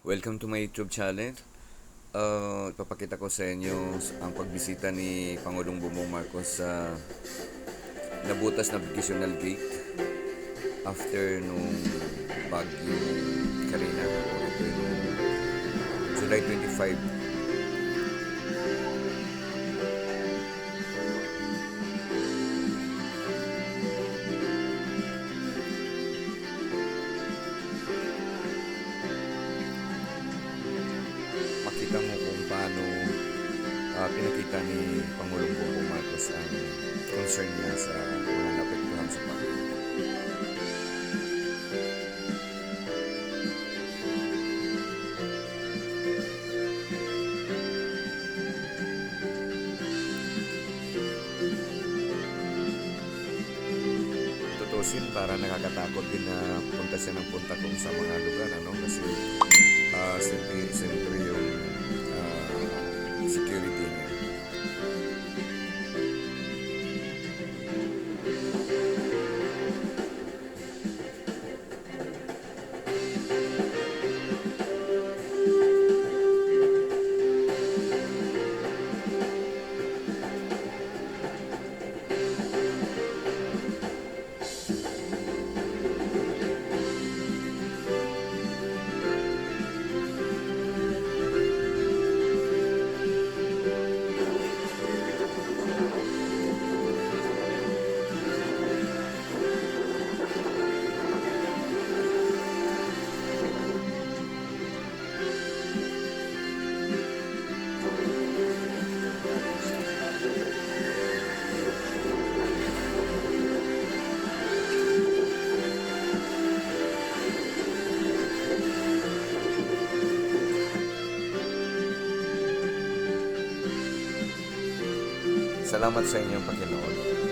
Welcome to my YouTube channel. Ipapakita ko sa inyo ang pagbisita ni Pangulong Bongbong Marcos sa nabutas na Vocational Gate after nung Bagyo Karina o ito nung July 25. Makita mo kung paano pinakita ni Pangulong Bongbong Marcos ang concern niya sa mga napagpuhan sa Bagyo. Tutusin para nakakatakot din na punta siya ng punta kung sa mga lugar, kasi siyempre yung security niya. Salamat sa inyong Panginoon.